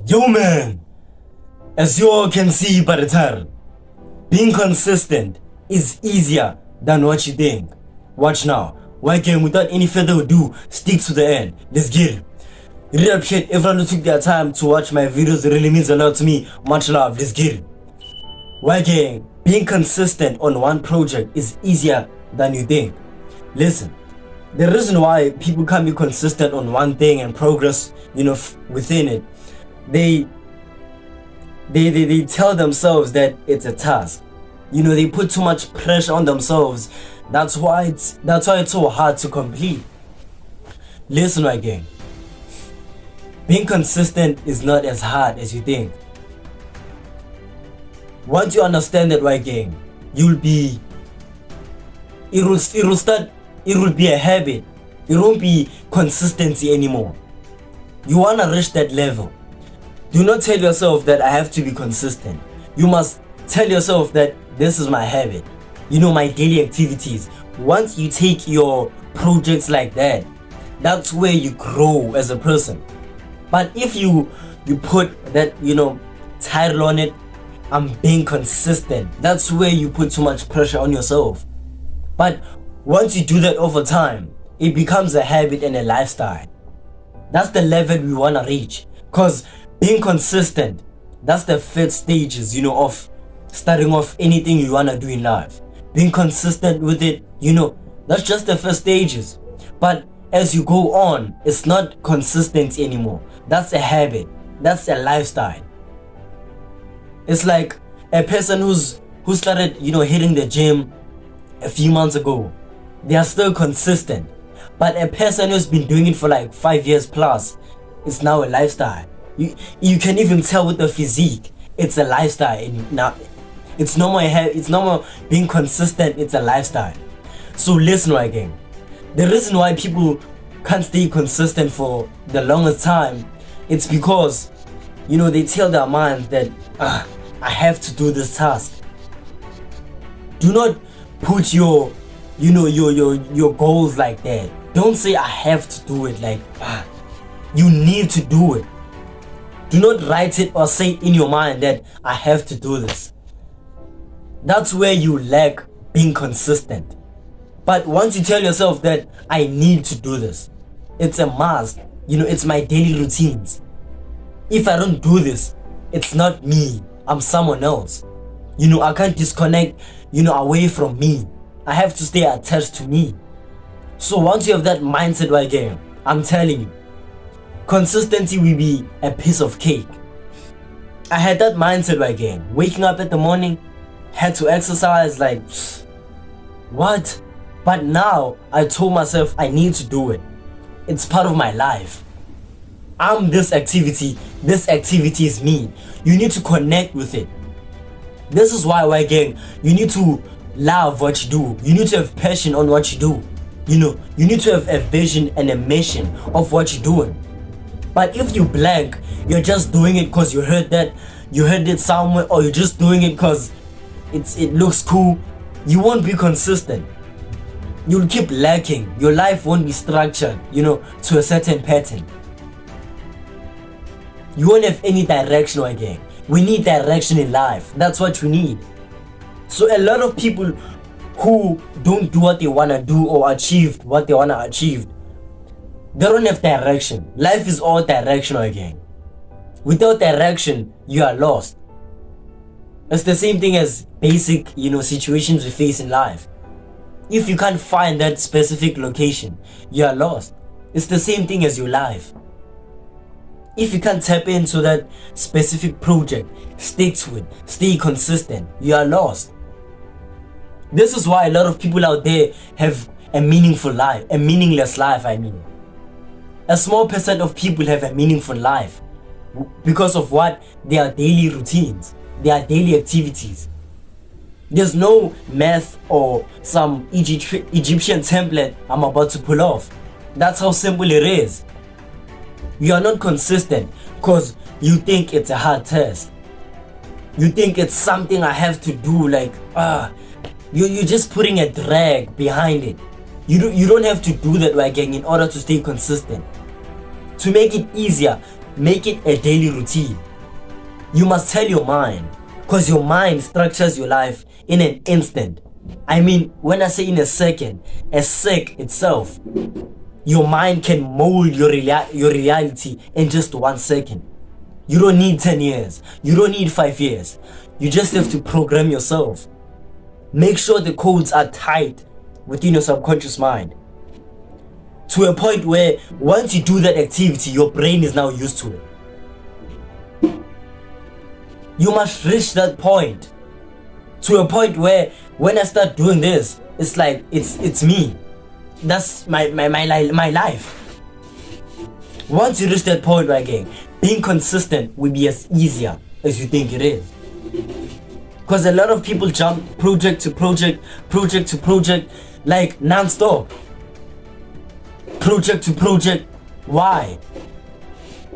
Yo man, as you all can see by the title, being consistent is easier than what you think. Watch now. Y.A.D, without any further ado, stick to the end. Let's get it. Really appreciate everyone who took their time to watch my videos. It really means a lot to me. Much love. Let's get it. Y.A.D, being consistent on one project is easier than you think. Listen, the reason why people can't be consistent on one thing and progress, within it, they tell themselves that it's a task. They put too much pressure on themselves. That's why it's so hard to complete. Listen, again. Being consistent is not as hard as you think. Once you understand that, again, it will be a habit. It won't be consistency anymore. You wanna reach that level. Do not tell yourself that I have to be consistent. You must tell yourself that this is my habit. My daily activities. Once you take your projects like that, that's where you grow as a person. But if you put that, title on it, I'm being consistent, that's where you put too much pressure on yourself. But once you do that over time, it becomes a habit and a lifestyle. That's the level we wanna reach. Cause being consistent, that's the first stages, of starting off anything you wanna do in life. Being consistent with it, that's just the first stages. But as you go on, it's not consistency anymore. That's a habit. That's a lifestyle. It's like a person who started, hitting the gym a few months ago. They are still consistent. But a person who's been doing it for like 5 years plus, it's now a lifestyle. You can even tell with the physique, it's a lifestyle. And now it's no more being consistent, it's a lifestyle. So listen, again. The reason why people can't stay consistent for the longest time, it's because they tell their minds that I have to do this task. Do not put your goals like that. Don't say I have to do it, like you need to do it. Do not write it or say it in your mind that I have to do this. That's where you lack being consistent. But once you tell yourself that I need to do this, it's a must. It's my daily routines. If I don't do this, it's not me. I'm someone else. I can't disconnect, away from me. I have to stay attached to me. So once you have that mindset, again, I'm telling you, consistency will be a piece of cake. I had that mindset, again. Waking up in the morning, had to exercise, like, what? But now I told myself I need to do it. It's part of my life. I'm this activity. This activity is me. You need to connect with it. This is why, again, you need to love what you do. You need to have passion on what you do. You need to have a vision and a mission of what you're doing. But if you blank, you're just doing it because you heard it somewhere, or you're just doing it because it looks cool, you won't be consistent. You'll keep lacking. Your life won't be structured, to a certain pattern. You won't have any direction, again. We need direction in life. That's what we need. So a lot of people who don't do what they want to do or achieve what they want to achieve, they don't have direction. Life is all direction, again. Without direction, you are lost. It's the same thing as basic, situations we face in life. If you can't find that specific location, you are lost. It's the same thing as your life. If you can't tap into that specific project, stick to it, stay consistent, you are lost. This is why a lot of people out there have a meaningful life, a meaningless life, I mean. A small percent of people have a meaningful life because of what? Their daily routines, their daily activities. There's no math or some Egyptian template I'm about to pull off. That's how simple it is. You are not consistent because you think it's a hard task. You think it's something I have to do, like, you're just putting a drag behind it. You don't have to do that, again, in order to stay consistent. To make it easier, make it a daily routine. You must tell your mind, because your mind structures your life in an instant. I mean, when I say in a second, a sec itself, your mind can mold your reality in just 1 second. You don't need 10 years. You don't need 5 years. You just have to program yourself. Make sure the codes are tight within your subconscious mind, to a point where once you do that activity, your brain is now used to it. You must reach that point, to a point where when I start doing this, it's like it's me. That's my life. Once you reach that point, right, gang, being consistent will be as easier as you think it is. Because a lot of people jump project to project, like non-stop. Project to project. Why?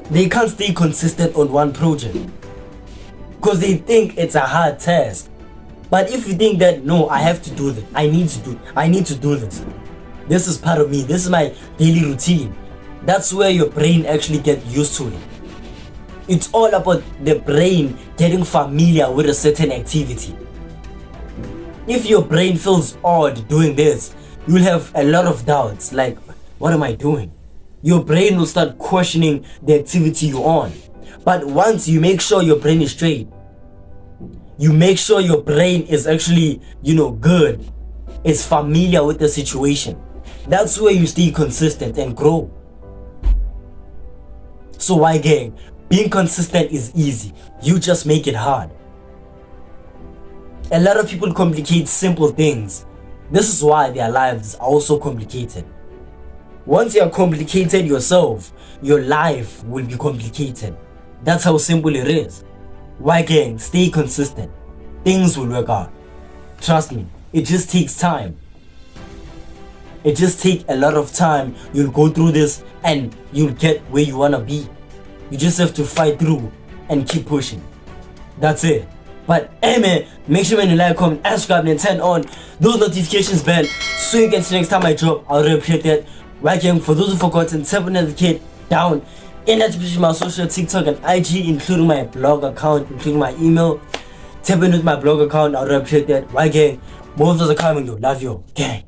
They can't stay consistent on one project because they think it's a hard task. But if you think that, no, I have to do this, I need to do this, this is part of me, this is my daily routine, that's where your brain actually gets used to it. It's all about the brain getting familiar with a certain activity. If your brain feels odd doing this, you'll have a lot of doubts, like, what am I doing? Your brain will start questioning the activity you're on. But once you make sure your brain is straight, you make sure your brain is actually, good, it's familiar with the situation, that's where you stay consistent and grow. So why, gang? Being consistent is easy. You just make it hard. A lot of people complicate simple things. This is why their lives are also complicated. Once you are complicated yourself, your life will be complicated. That's how simple it is. Why, gang? Stay consistent. Things will work out. Trust me, it just takes time. It just takes a lot of time. You'll go through this and you'll get where you wanna be. You just have to fight through and keep pushing. That's it. But hey man, make sure you like, comment, and subscribe and turn on those notifications bell so you can see next time I drop. I really appreciate that. Right, gang, for those who forgotten, tap on the kid down in the description, my social, TikTok and IG, including my blog account, including my email. Tap in with my blog account. I really appreciate that. Right, gang, more of those are coming though. Love you, gang.